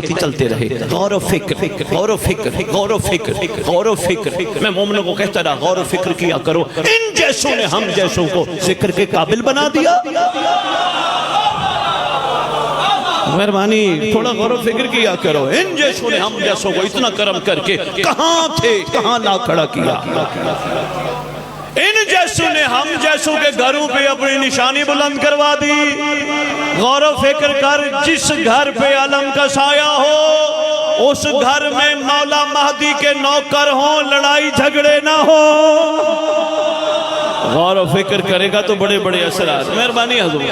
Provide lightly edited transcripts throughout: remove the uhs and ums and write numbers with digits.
कहती चलते रहे। गौर व फिक्र, गौर व फिक्र, गौर व फिक्र, गौर व फिक्र। मैं मोमिनों को कहता रहा गौर व फिक्र किया करो। इन जैसों ने हम जैसों को जिक्र के काबिल बना दिया। मेहरबानी थोड़ा गौर व फिक्र किया करो। इन जैसों ने हम जैसों को इतना करम करके कहां थे, कहां ला खड़ा किया। इन जैसों ने हम जैसों के घरों पे अपनी निशानी बुलंद करवा दी। गौर व फिक्र कर, जिस घर पे अलम का साया हो उस घर में मौला महदी के नौकर हो, लड़ाई झगड़े ना हो। गौर व फिक्र करेगा तो बड़े बड़े असरात। मेहरबानी हजूर,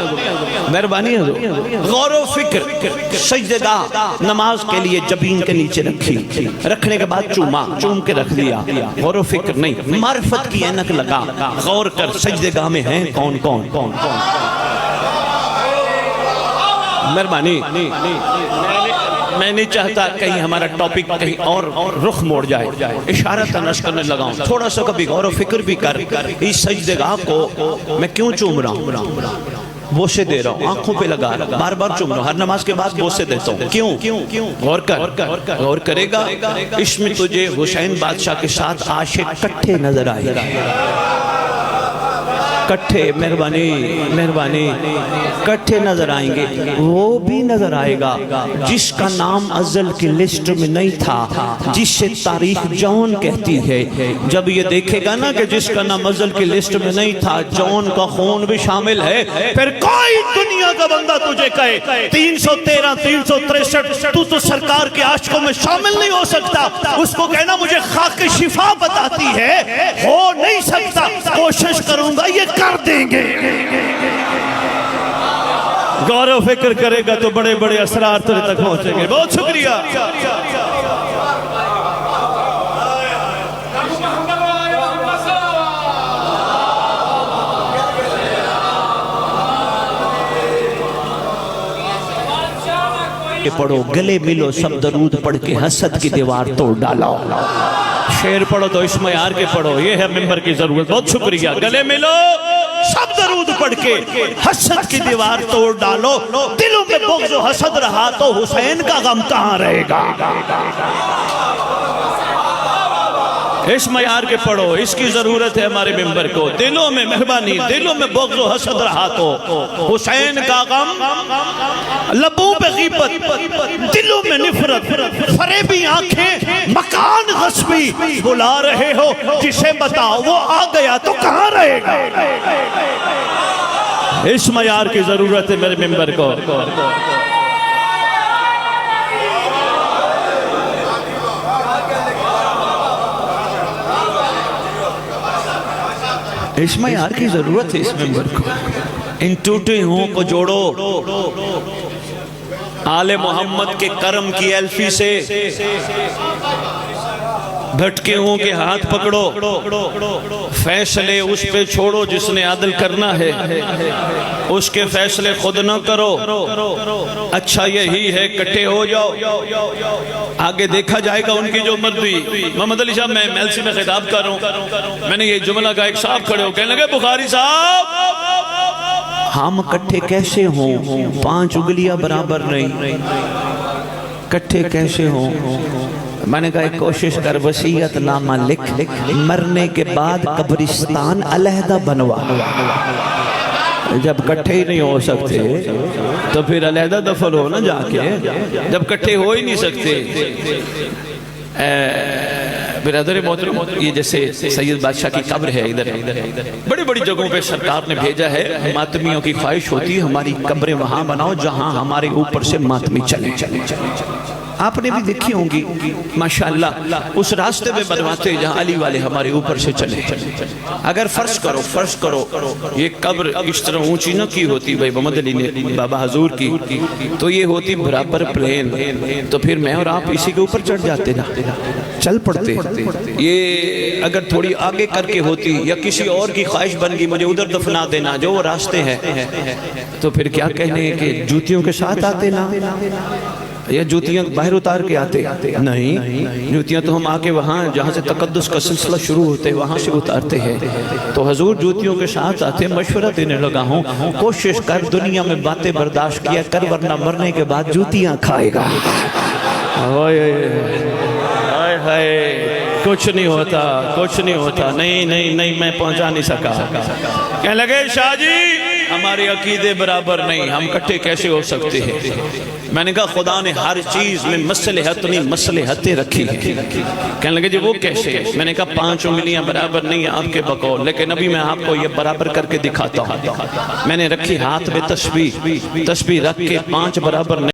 मेहरबानी हजूर। गौर व फिक्र, सजदेगाह नमाज के लिए जबीन के नीचे रखी, रखने के बाद चूमा, चूम के रख दिया। गौर व फिक्र नहीं, मारिफत की ऐनक लगा, गौर कर सजदेगाह में हैं कौन कौन कौन कौन। मेहरबानी, मैं नहीं चाहता कहीं हमारा टॉपिक कहीं और रुख मोड़ जाए। इशारा तनश करने लगाऊं, थोड़ा सा कभी गौर व फिक्र भी कर। इस सजदेगाह को मैं क्यों चूम रहा हूँ, बोसे दे रहा हूँ, आंखों पे लगा रहा हूँ, बार बार चूम रहा हूँ, हर नमाज के बाद बोसे देता हूँ। क्यों? गौर कर, गौर करेगा इसमें तुझे हुसैन बादशाह के साथ आशिक इकट्ठे नजर आएगा। इकट्ठे, मेहरबानी मेहरबानी, इकट्ठे नजर आएंगे। वो भी नजर आएगा जिसका नाम अज़ल की लिस्ट में नहीं था, जिससे तारीख जौन कहती है। जब ये देखेगा ना कि जिसका नाम अज़ल की लिस्ट में नहीं था, जौन का खून भी शामिल है, फिर कोई दुनिया का बंदा तुझे कहे 313 363 तू तो सरकार के आशिकों में शामिल नहीं हो सकता, उसको कहना मुझे खाक शिफा बताती है, हो नहीं सकता। कोशिश करूंगा ये कर देंगे। गौर व फिक्र करेगा तो बड़े बड़े असरार तेरे तक पहुंचेंगे। बहुत शुक्रिया। पढ़ो, गले मिलो सब दरूद पढ़ के हसद की दीवार तोड़ डालो। शेर पढ़ो तो इसमें यार के पढ़ो, ये है मिंबर की जरूरत। बहुत शुक्रिया। गले मिलो सब दरूद पढ़ के हसद की दीवार तोड़ डालो। दिलों में बुग़्ज़ व हसद रहा तो हुसैन का गम कहाँ रहेगा। इस मयार के पढ़ो, इसकी जरूरत है हमारे मिंबर को। दिलों में मेहरबानी, दिलों में बुग़्ज़ व हसद रहा तो हुसैन का गम, लबों पे ग़ीबत, दिलों में निफरत, फरेबी आंखें, मकान गस्बी। बुला रहे हो जिसे बताओ वो आ गया तो कहाँ रहेगा। इस मयार की जरूरत है मेरे मिंबर को। इस मयार की जरूरत है इस मेंबर को। इन टूटे हुओं को जोड़ो, आले मोहम्मद के करम की एल्फी से भटके हुओं के हाथ पकड़ो, फैसले उस पे छोड़ो जिसने आदल करना है, उसके फैसले खुद ना करो। अच्छा यही है, इकट्ठे हो जाओ, आगे देखा जाएगा उनकी जो मर्जी। मोहम्मद अली साहब, मैं एमएलसी में खिताब कर रहा हूँ, मैंने ये जुमला कहा, एक साहब खड़े हो कहने लगे बुखारी साहब हम इकट्ठे कैसे हों, 5 उंगलियां बराबर नहीं, इकट्ठे कैसे हों। मैंने कहा कोशिश कर, वसीयत नामा लिख, मरने के बाद कब्रिस्तान अलहदा बनवा। जब इकट्ठे ही नहीं हो सकते तो फिर अलहदा दफन हो ना जाके। जब इकट्ठे हो ही नहीं सकते, बिरादर मोहतरम, ये जैसे सैयद बादशाह की कब्र है इधर, बड़ी बड़ी जगहों पे सरकार ने भेजा है, मातमियों की ख्वाहिश होती है हमारी कब्रें वहां बनाओ जहां हमारे ऊपर से मातमी चले चले चले। आपने भी देखी होंगी माशाअल्लाह, उस रास्ते में बनवाते जहां अली वाले हमारे ऊपर से चले। अगर फर्ज करो ये कब्र इस तरह ऊंची न की होती भाई मोहम्मद अली ने बाबा हजूर की, तो ये होती बराबर प्लेन, तो फिर मैं और आप इसी के ऊपर चढ़ जाते ना, चल पड़ते। ये अगर थोड़ी आगे करके होती या किसी और की ख्वाहिश बन गई मुझे उधर दफना देना जो वो रास्ते हैं, तो फिर क्या कहने कि जूतियों के साथ आते ना, या जूतियां बाहर उतार के आते नहीं, जूतियां तो हम आके वहाँ जहाँ से तकद्दुस का सिलसिला शुरू होते हैं वहाँ से उतारते हैं। तो हजूर जूतियों के साथ आते। मशवरा देने लगा हूँ, कोशिश कर दुनिया में बातें बर्दाश्त किया कर, वरना मरने के बाद जूतियां खाएगा। हाय हाय, कुछ नहीं होता, कुछ नहीं होता, नहीं नहीं नहीं, मैं पहुंचा नहीं सका। कहने लगे शाह जी हमारे अकीदे बराबर नहीं, हम इकट्ठे कैसे हो सकते हैं। मैंने कहा खुदा ने हर चीज में मसलहत नहीं मसलहतें रखी है। कहने लगे जी वो कैसे। मैंने कहा 5 उंगलियां बराबर नहीं है आपके बकौल, लेकिन अभी मैं आपको ये बराबर करके दिखाता हूँ। मैंने रखी हाथ में तस्बीह, तस्बीह रख के 5 बराबर नहीं